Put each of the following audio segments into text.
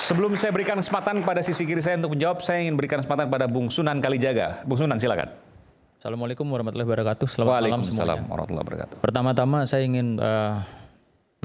Sebelum saya berikan kesempatan kepada sisi kiri saya untuk menjawab, saya ingin berikan kesempatan kepada Bung Sunan Kalijaga. Bung Sunan, silakan. Assalamualaikum warahmatullahi wabarakatuh. Selamat malam semuanya. Warahmatullahi wabarakatuh. Pertama-tama saya ingin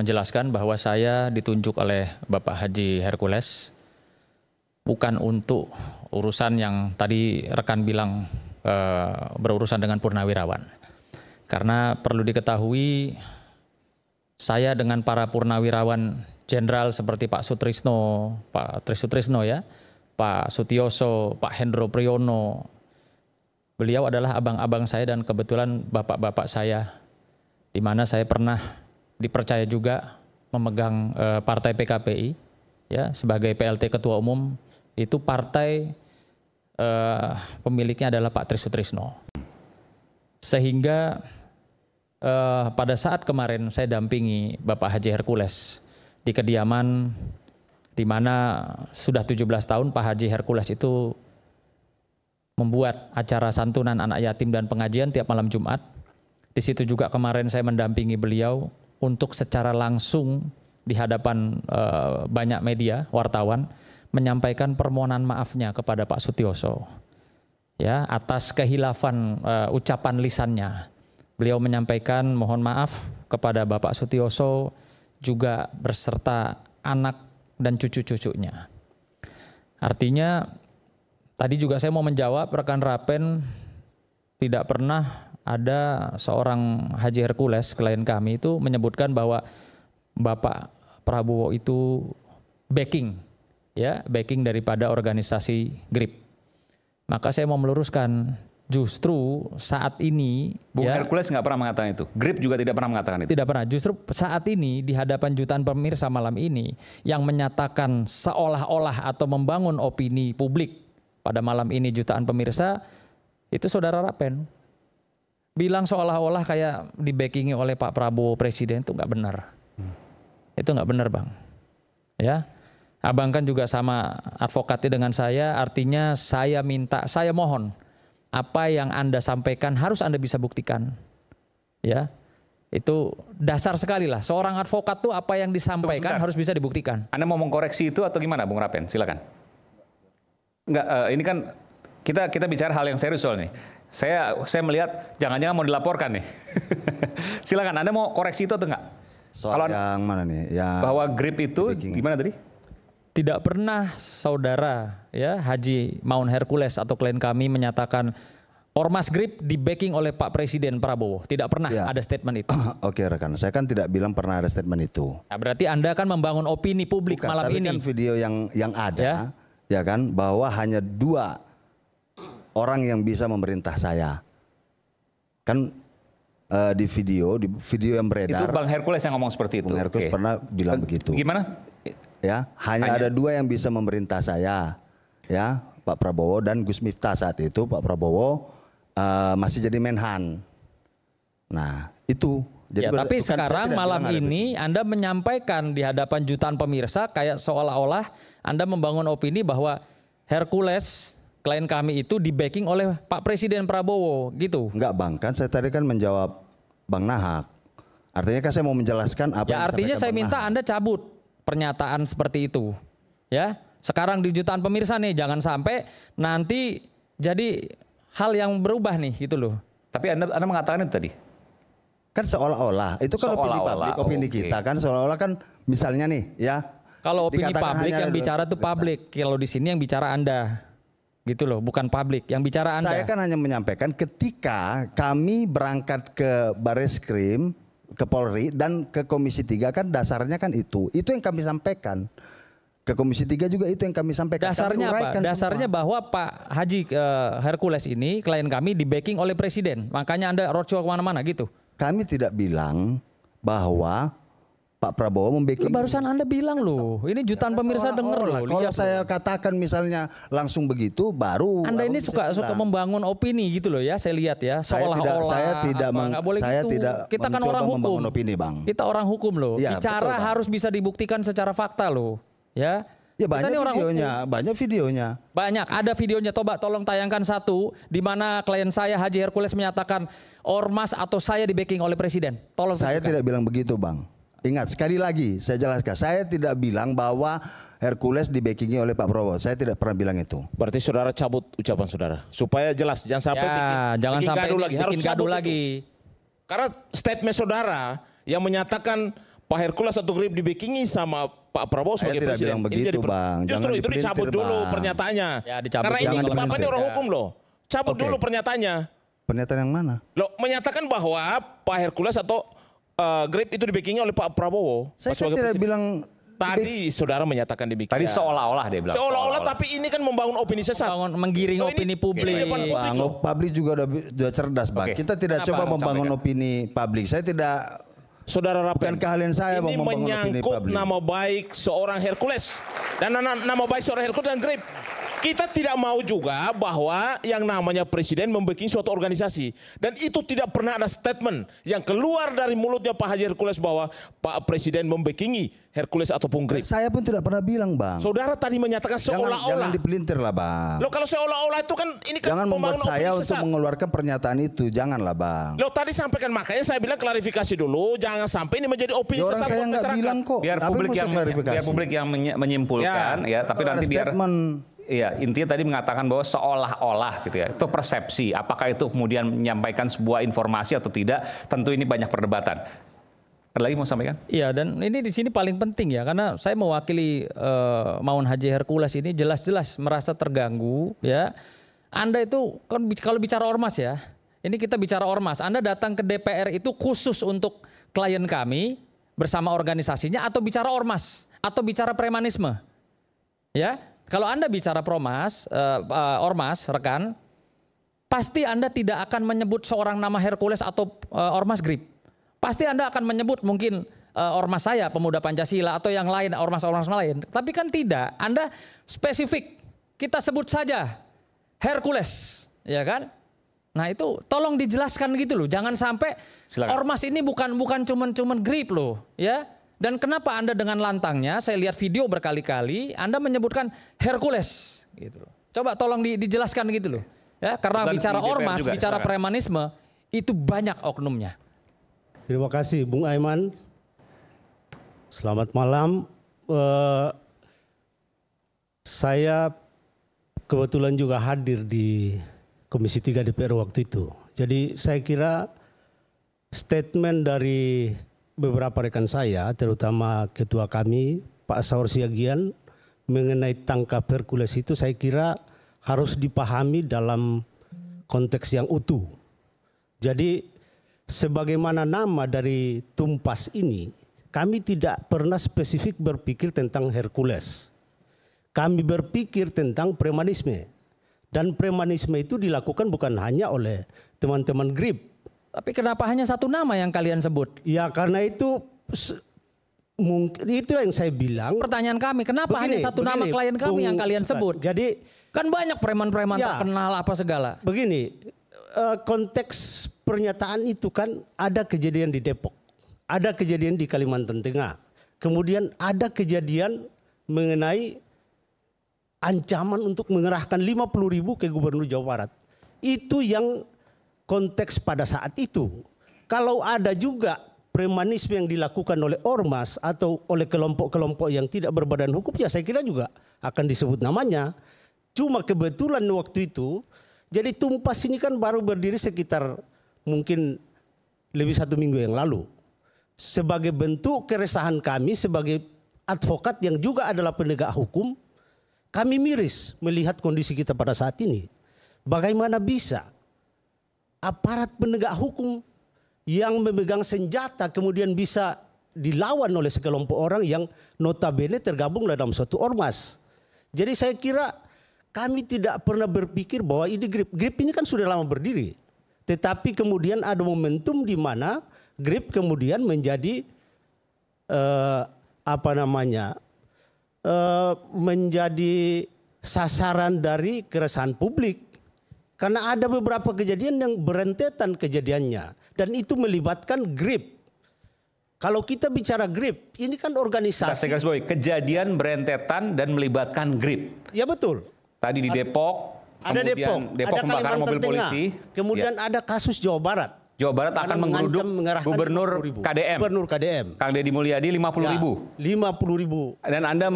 menjelaskan bahwa saya ditunjuk oleh Bapak Haji Hercules bukan untuk urusan yang tadi rekan bilang berurusan dengan purnawirawan. Karena perlu diketahui saya dengan para purnawirawan jenderal seperti Pak Sutrisno, Pak Trisutrisno ya, Pak Sutioso, Pak Hendro Priyono, beliau adalah abang-abang saya dan kebetulan bapak-bapak saya, di mana saya pernah dipercaya juga memegang partai PKPI ya sebagai PLT Ketua Umum. Itu partai pemiliknya adalah Pak Trisutrisno. Sehingga pada saat kemarin saya dampingi Bapak Haji Hercules di kediaman di mana sudah 17 tahun Pak Haji Hercules itu membuat acara santunan anak yatim dan pengajian tiap malam Jumat. Di situ juga kemarin saya mendampingi beliau untuk secara langsung di hadapan banyak media, wartawan, menyampaikan permohonan maafnya kepada Pak Sutioso. Ya, atas kehilafan ucapan lisannya. Beliau menyampaikan mohon maaf kepada Bapak Sutioso juga berserta anak dan cucu-cucunya. Artinya tadi juga saya mau menjawab rekan Rapen, tidak pernah ada seorang Haji Hercules klien kami itu menyebutkan bahwa Bapak Prabowo itu backing daripada organisasi GRIP. Maka saya mau meluruskan, justru saat ini Bung Hercules nggak pernah mengatakan itu. GRIP juga tidak pernah mengatakan itu. Tidak pernah. Justru saat ini di hadapan jutaan pemirsa malam ini yang menyatakan seolah-olah atau membangun opini publik pada malam ini jutaan pemirsa itu saudara Rapen. Bilang seolah-olah kayak dibackingi oleh Pak Prabowo presiden itu nggak benar. Itu nggak benar, Bang. Ya. Abang kan juga sama advokatnya dengan saya, artinya saya mohon apa yang Anda sampaikan harus Anda bisa buktikan. Ya. Itu dasar sekali lah. Seorang advokat tuh apa yang disampaikan harus bisa dibuktikan. Anda mau mengkoreksi itu atau gimana, Bung Rapen? Silakan. Enggak, ini kan kita bicara hal yang serius soal nih. Saya melihat jangan-jangan mau dilaporkan nih. Silakan, Anda mau koreksi itu atau enggak? Soal yang mana nih? Yang bahwa GRIP itu gimana tadi? Tidak pernah saudara ya Haji Maun Hercules atau klien kami menyatakan Ormas GRIP di backing oleh Pak Presiden Prabowo. Tidak pernah ada statement itu. Oke rekan, saya kan tidak bilang pernah ada statement itu. Nah, berarti Anda kan membangun opini publik malam tapi ini. Kan video yang ada ya kan bahwa hanya 2 orang yang bisa memerintah saya. Kan di video yang beredar. Itu Bang Hercules yang ngomong seperti itu. Bang Hercules pernah bilang begitu. Gimana? Ya, hanya ada 2 yang bisa memerintah saya. Ya, Pak Prabowo dan Gus Miftah saat itu. Pak Prabowo masih jadi Menhan. Nah, itu. Jadi tapi sekarang malam ini Anda menyampaikan di hadapan jutaan pemirsa kayak seolah-olah Anda membangun opini bahwa Hercules klien kami itu di backing oleh Pak Presiden Prabowo gitu. Enggak Bang, kan saya tadi kan menjawab Bang Nahak. Artinya kan saya mau menjelaskan apa ya, yang artinya saya minta Anda cabut pernyataan seperti itu. Ya, sekarang di jutaan pemirsa nih jangan sampai nanti jadi hal yang berubah nih gitu loh. Tapi Anda mengatakan itu tadi. Kan seolah-olah itu kan opini publik, opini kita kan seolah-olah kan misalnya nih ya. Kalau opini publik yang bicara tuh publik, kalau di sini yang bicara Anda. Gitu loh, bukan publik yang bicara Anda. Saya kan hanya menyampaikan ketika kami berangkat ke Bareskrim, ke Polri dan ke Komisi 3 kan dasarnya kan itu yang kami sampaikan. Ke Komisi 3 juga itu yang kami sampaikan. Dasarnya apa? Dasarnya bahwa Pak Haji Hercules ini klien kami di backing oleh Presiden. Makanya Anda roadshow kemana-mana gitu. Kami tidak bilang bahwa Pak Prabowo membacking. Barusan Anda bilang loh, ini jutaan pemirsa dengar loh. Kalau saya katakan misalnya langsung begitu baru. Anda ini suka membangun opini gitu loh ya, saya lihat ya. Seolah-olah. Saya tidak kita kan orang hukum. Opini, Bang. Kita orang hukum loh. Ya, bicara betul, harus bisa dibuktikan secara fakta loh. Ya. Ya banyak videonya, Banyak, ada videonya. Coba tolong tayangkan satu di mana klien saya Haji Hercules menyatakan ormas atau saya di backing oleh presiden. Tolong. Saya tidak bilang begitu, Bang. ingat sekali lagi saya jelaskan, saya tidak bilang bahwa Hercules dibackingi oleh Pak Prabowo. Saya tidak pernah bilang itu. Berarti saudara cabut ucapan saudara supaya jelas, jangan sampai jangan bikin sampai gaduh lagi. Harus bikin gaduh cabut lagi. itu. Karena statement saudara yang menyatakan Pak Hercules atau Grip dibackingi sama Pak Prabowo Saya sebagai tidak presiden. bilang Ini begitu, jadi Bang. Justru Jangan itu dicabut dipelintir, dulu Bang. pernyataannya. Ya, dicabut. Karena ini Jangan Bapak ini dipelintir. orang hukum loh. Cabut Oke. dulu pernyataannya. Pernyataan yang mana? Loh, menyatakan bahwa Pak Hercules atau Grip itu dibackingi oleh Pak Prabowo. Saya Pak sebagai tidak presiden. bilang Tadi saudara menyatakan demikian. Tadi seolah-olah dia bilang. Seolah-olah, tapi ini kan membangun opini sesat. Menggiring Loh, ini opini publik. depan publik Bang, loh. publik juga udah cerdas, Bang. Oke. Kita tidak Kenapa coba Bang membangun sampaikan? opini publik. Saya tidak, Saudara bukan Rapen, keahlian saya ini membangun opini menyangkut publik. nama baik seorang Hercules dan nama baik seorang Hercules dan Grip. Kita tidak mau juga bahwa yang namanya presiden membacking suatu organisasi. Dan itu tidak pernah ada statement yang keluar dari mulutnya Pak Haji Hercules bahwa Pak Presiden membackingi Hercules ataupun Grip. Saya pun tidak pernah bilang, Bang. Saudara tadi menyatakan Jangan seolah-olah. dipelintir lah, Bang. Loh, kalau seolah-olah itu kan ini kan Jangan membuat pembangunan saya opini untuk sesat. mengeluarkan pernyataan itu. Janganlah, Bang. Loh, tadi sampaikan, makanya saya bilang klarifikasi dulu, jangan sampai ini menjadi opini Ya, orang sesat saya buat nggak masyarakat. bilang kok. Biar Tapi publik mau saya yang klarifikasi. biar publik yang menyimpulkan ya, tapi Kalau nanti ada biar statement. Iya, intinya tadi mengatakan bahwa seolah-olah gitu ya. Itu persepsi. Apakah itu kemudian menyampaikan sebuah informasi atau tidak? Tentu ini banyak perdebatan. Ada lagi mau sampaikan? Iya, dan ini di sini paling penting ya, karena saya mewakili Maun Haji Hercules ini jelas-jelas merasa terganggu ya. Anda itu kan kalau bicara ormas ya, ini kita bicara ormas. Anda datang ke DPR itu khusus untuk klien kami bersama organisasinya atau bicara ormas atau bicara premanisme, ya. Kalau Anda bicara ormas, rekan, pasti Anda tidak akan menyebut seorang nama Hercules atau ormas Grip. Pasti Anda akan menyebut mungkin ormas saya, Pemuda Pancasila, atau yang lain, ormas-ormas lain. Tapi kan tidak, Anda spesifik, kita sebut saja Hercules, ya kan? Nah itu tolong dijelaskan gitu loh, jangan sampai Silakan. ormas ini bukan cuman Grip loh, ya. Dan kenapa Anda dengan lantangnya, saya lihat video berkali-kali, Anda menyebutkan Hercules, gitu loh. Coba tolong dijelaskan gitu loh, ya. Karena Bukan bicara di DPR ormas, juga, bicara silakan. premanisme, itu banyak oknumnya. Terima kasih Bung Aiman. Selamat malam. Saya kebetulan juga hadir di Komisi 3 DPR waktu itu. Jadi saya kira statement dari beberapa rekan saya, terutama ketua kami, Pak Saur Siagian, mengenai tangkap Hercules itu saya kira harus dipahami dalam konteks yang utuh. Jadi sebagaimana nama dari Tumpas ini, kami tidak pernah spesifik berpikir tentang Hercules. Kami berpikir tentang premanisme. Dan premanisme itu dilakukan bukan hanya oleh teman-teman Grip. Tapi kenapa hanya satu nama yang kalian sebut? Ya karena itu mungkin itu yang saya bilang. Pertanyaan kami, kenapa hanya satu nama klien kami yang kalian sebut? Jadi Kan banyak preman-preman Ya. terkenal apa segala. begini, konteks pernyataan itu kan ada kejadian di Depok, ada kejadian di Kalimantan Tengah, kemudian ada kejadian mengenai ancaman untuk mengerahkan 50.000 ke Gubernur Jawa Barat. Itu yang konteks pada saat itu. Kalau ada juga premanisme yang dilakukan oleh ormas atau oleh kelompok-kelompok yang tidak berbadan hukum, ya saya kira juga akan disebut namanya. Cuma kebetulan waktu itu, jadi Tumpas ini kan baru berdiri sekitar mungkin lebih 1 minggu yang lalu. Sebagai bentuk keresahan kami sebagai advokat yang juga adalah penegak hukum, kami miris melihat kondisi kita pada saat ini. Bagaimana bisa aparat penegak hukum yang memegang senjata kemudian bisa dilawan oleh sekelompok orang yang notabene tergabung dalam suatu ormas. Jadi saya kira kami tidak pernah berpikir bahwa ini Grip. Grip ini kan sudah lama berdiri. Tetapi kemudian ada momentum di mana Grip kemudian menjadi menjadi sasaran dari keresahan publik. Karena ada beberapa kejadian yang berentetan kejadiannya. Dan itu melibatkan Grip. Kalau kita bicara Grip, ini kan organisasi. Saya garis bawahi, kejadian berentetan dan melibatkan Grip. Ya betul. Tadi di Depok, Ada kemudian Depok, ada pembakaran Kalimantan mobil Tengah, polisi. kemudian ada kasus Jawa Barat. Jawa Barat akan menggeruduk Gubernur KDM. Gubernur KDM. Kang Deddy Mulyadi 50.000. 50.000. Dan Anda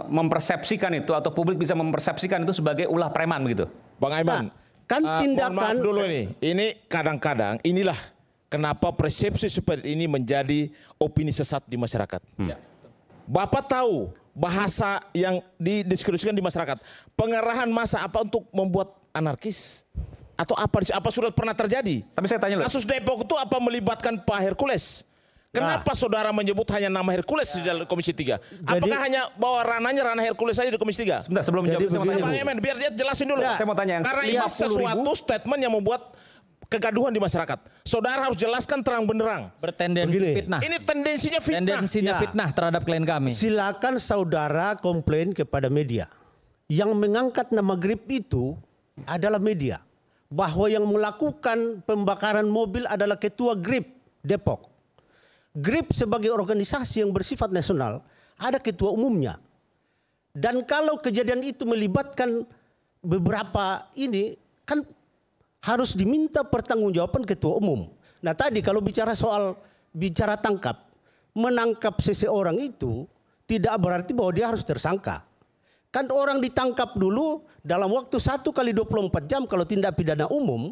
mempersepsikan itu atau publik bisa mempersepsikan itu sebagai ulah preman begitu. Bang Aiman, kan tindakan mohon maaf dulu ini kadang-kadang inilah kenapa persepsi seperti ini menjadi opini sesat di masyarakat. Bapak tahu bahasa yang didiskusikan di masyarakat, pengerahan massa apa untuk membuat anarkis? Atau apa sudah pernah terjadi? Tapi saya tanya loh. Kasus Depok itu apa melibatkan Pak Hercules? Kenapa saudara menyebut hanya nama Hercules di dalam Komisi 3? Apakah hanya bahwa ranah Hercules saja di Komisi 3? Sebentar, sebelum jawab saya mau tanya. Bang Emen, biar dia jelasin dulu. Saya mau tanya yang karena ini sesuatu statement yang membuat kegaduhan di masyarakat. Saudara harus jelaskan terang benderang. Bertendensi fitnah. Ini tendensinya fitnah. Tendensinya fitnah terhadap klien kami. Silakan saudara komplain kepada media. Yang mengangkat nama Grip itu adalah media. Bahwa yang melakukan pembakaran mobil adalah ketua Grip Depok. Grip sebagai organisasi yang bersifat nasional ada ketua umumnya. Dan kalau kejadian itu melibatkan beberapa ini kan harus diminta pertanggungjawaban ketua umum. Nah tadi kalau bicara tangkap, menangkap seseorang itu tidak berarti bahwa dia harus tersangka. Kan orang ditangkap dulu dalam waktu 1 kali 24 jam kalau tindak pidana umum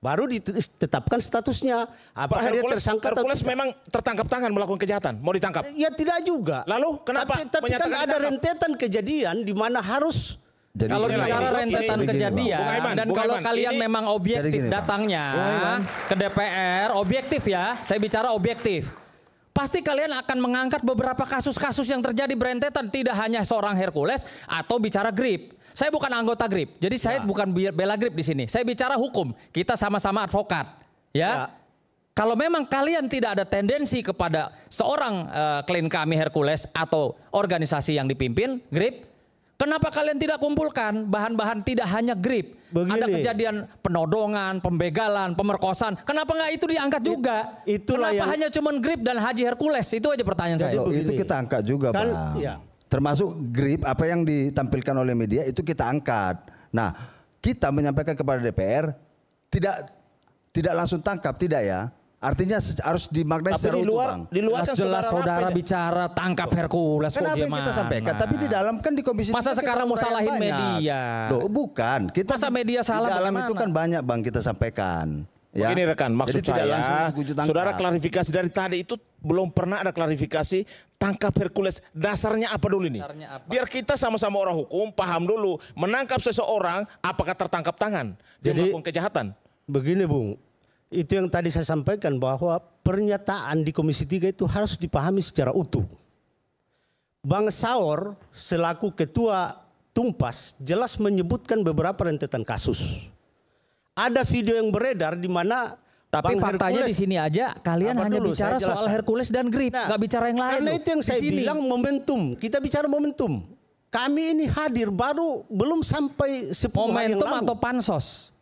baru ditetapkan statusnya. Apakah dia tersangka atau Hercules memang tertangkap tangan melakukan kejahatan, mau ditangkap? Ya tidak juga. Lalu kenapa? Tapi kan ada rentetan kejadian di mana harus. Jadi Kalau gini, bicara rentetan kejadian dan kalau kalian memang objektif datangnya ke DPR, objektif ya, saya bicara objektif. Pasti kalian akan mengangkat beberapa kasus-kasus yang terjadi berentetan, tidak hanya seorang Hercules atau bicara Grip. Saya bukan anggota Grip, jadi saya bukan bela Grip di sini. Saya bicara hukum. Kita sama-sama advokat, ya. Kalau memang kalian tidak ada tendensi kepada seorang klien kami Hercules atau organisasi yang dipimpin Grip, kenapa kalian tidak kumpulkan bahan-bahan tidak hanya Grip? Ada kejadian penodongan, pembegalan, pemerkosaan. Kenapa nggak itu diangkat juga? Kenapa hanya cuman Grip dan Haji Hercules? Itu aja pertanyaan saya. Itu kita angkat juga, Bang. Termasuk Grip apa yang ditampilkan oleh media itu kita angkat. Nah, kita menyampaikan kepada DPR tidak langsung tangkap, tidak ya. Artinya harus dimaknai secara utuh, Bang. Di luar kan jelas saudara bicara tangkap Hercules. Kenapa yang kita sampaikan? Tapi di dalam kan di Komisi 3 masa sekarang mau salahin media? Loh, bukan. Kita masa media salah? Di dalam itu kan banyak, Bang, kita sampaikan. Ya. Begini rekan, maksud jadi saya, saudara klarifikasi dari tadi itu belum pernah ada klarifikasi tangkap Hercules. Dasarnya apa dulu ini? Biar kita sama-sama orang hukum paham dulu. Menangkap seseorang apakah tertangkap tangan? Dia melakukan kejahatan. Begini Bung, itu yang tadi saya sampaikan bahwa pernyataan di Komisi 3 itu harus dipahami secara utuh. Bang Saur selaku ketua Tumpas jelas menyebutkan beberapa rentetan kasus. Ada video yang beredar di mana tapi Bang faktanya Hercules, di sini aja kalian hanya bicara soal Hercules dan Grip, nggak bicara yang lain. Karena itu yang saya bilang momentum. Kita bicara momentum. Kami ini hadir baru belum sampai 10 hari yang lalu. Momentum atau pansos?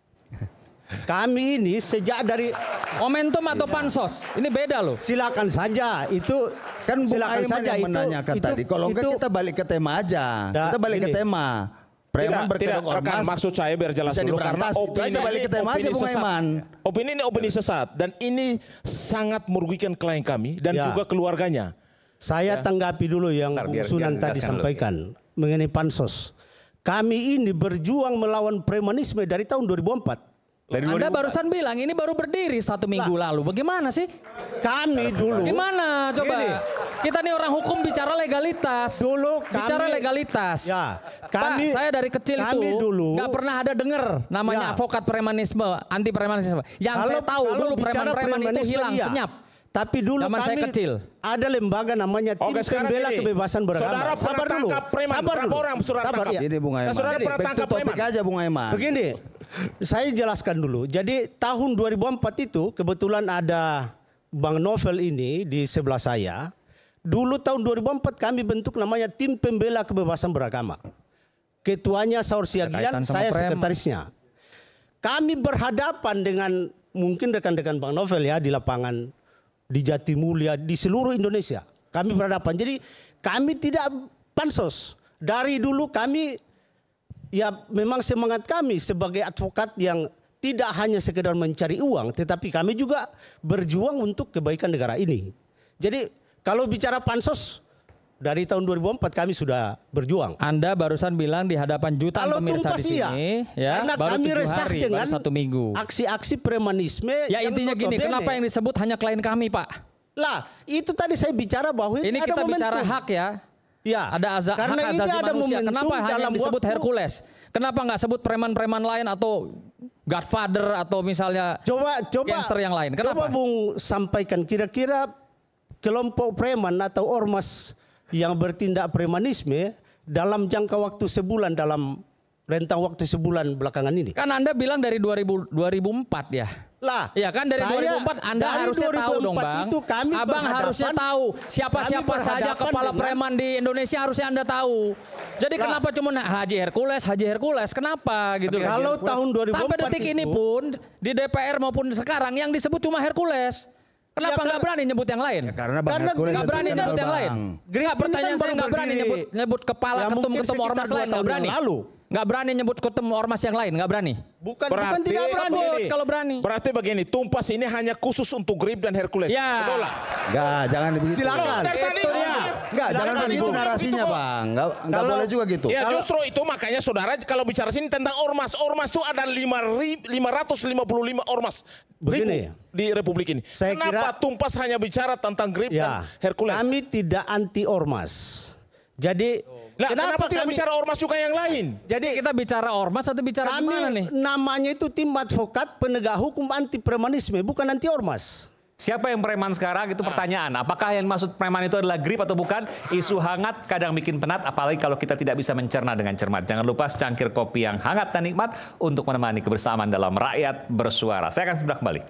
Kami ini sejak dari momentum atau pansos, ini beda loh. Silakan saja itu kan silakan saja yang menanyakan tadi. Kalau enggak kita balik ke tema aja. Kita balik ke tema. Preman berkedok ormas. Maksud saya biar jelas dulu karena opini ini opini sesat dan ini sangat merugikan klien kami dan juga keluarganya. Saya tanggapi dulu yang Sunan tadi sampaikan mengenai pansos. Kami ini berjuang melawan premanisme dari tahun 2004. Anda barusan bilang ini baru berdiri 1 minggu lalu. Bagaimana sih? Kami dulu. Gimana? Coba. Kita nih orang hukum bicara legalitas. Dulu kami, bicara legalitas. Ya, kami, Pak, saya dari kecil itu nggak pernah ada dengar namanya advokat premanisme, anti premanisme. Yang saya tahu dulu preman-preman itu hilang senyap. Tapi dulu zaman kami saya kecil ada lembaga namanya Tim Pembela Kebebasan Beragama. Sabar dulu. Sabar dulu. Ini Bung Aiman. Saudara pernah tangkap preman aja Bung Aiman. Begini, saya jelaskan dulu. Jadi tahun 2004 itu kebetulan ada Bang Novel ini di sebelah saya. Dulu tahun 2004 kami bentuk namanya Tim Pembela Kebebasan Beragama. Ketuanya Saur Siagian, saya sekretarisnya. Kami berhadapan dengan mungkin rekan-rekan Bang Novel ya di lapangan di Jatimulya, di seluruh Indonesia. Kami berhadapan. Jadi kami tidak pansos. Dari dulu kami, ya memang semangat kami sebagai advokat yang tidak hanya sekedar mencari uang, tetapi kami juga berjuang untuk kebaikan negara ini. Jadi kalau bicara pansos, dari tahun 2004 kami sudah berjuang. Anda barusan bilang di hadapan jutaan Kalau pemirsa tumpas di sini, ya, karena baru kami 7 resah hari, dengan baru 1 minggu. aksi-aksi premanisme. Ya yang intinya gini, notabene- kenapa yang disebut hanya klien kami, Pak? Lah, itu tadi saya bicara bahwa Ini ada kita momentum. bicara hak ya. Ya, Ada karena hak ini asasi ada manusia. momentum Kenapa hanya dalam yang disebut waktu- Hercules? Kenapa nggak sebut preman-preman lain atau Godfather atau misalnya Coba gangster yang lain? Kenapa? Coba Bung sampaikan kira-kira kelompok preman atau ormas yang bertindak premanisme dalam jangka waktu sebulan, dalam rentang waktu sebulan belakangan ini. Kan Anda bilang dari 2004 ya. Lah, Ya kan dari saya 2004 Anda dari harusnya tahu 2004 dong Bang. itu kami Abang berhadapan- harusnya tahu siapa-siapa kami saja berhadapan kepala dengan- preman di Indonesia harusnya Anda tahu. Jadi Lah. kenapa cuma Haji Hercules? Kenapa gitu loh. Kalau tahun 2004 Sampai detik ini itu- pun di DPR maupun sekarang yang disebut cuma Hercules. Kenapa Ya, nggak berani nyebut yang lain? Karena Bang Karena Hercules Nggak itu berani terkenal, nyebut yang lain. Bang. Nggak, pertanyaan saya nggak berani nyebut kepala Ya, mungkin ketum-ketum sekitar ormas 2 lain, nggak tahun berani. yang lalu. Nggak berani nyebut ketum ormas yang lain, nggak berani. Bukan Berarti tidak berani. begini, kalau berani. Berarti begini, Tumpas ini hanya khusus untuk Grip dan Hercules. Ya. Betul lah. Enggak, jangan begitu. Silakan. Dari tadi Itu dia. dia. Enggak, jangan Silakan, begitu itu narasinya, begitu, Bang. Enggak Kalau- boleh juga gitu. Ya justru itu makanya saudara kalau bicara sini tentang ormas. Ormas itu ada 555 ormas. Begini. Ribu di Republik ini. Saya Kenapa kira- Tumpas hanya bicara tentang Grip Ya, dan Hercules? kami tidak anti ormas. Jadi Lah, kenapa tidak bicara ormas juga yang lain? Jadi Kita bicara ormas atau bicara gimana nih? kami namanya itu tim advokat penegak hukum anti premanisme, bukan anti ormas. Siapa yang preman sekarang itu pertanyaan. Apakah yang maksud preman itu adalah grip atau bukan? Isu hangat kadang bikin penat, apalagi kalau kita tidak bisa mencerna dengan cermat. Jangan lupa secangkir kopi yang hangat dan nikmat untuk menemani kebersamaan dalam Rakyat Bersuara. Saya akan segera kembali.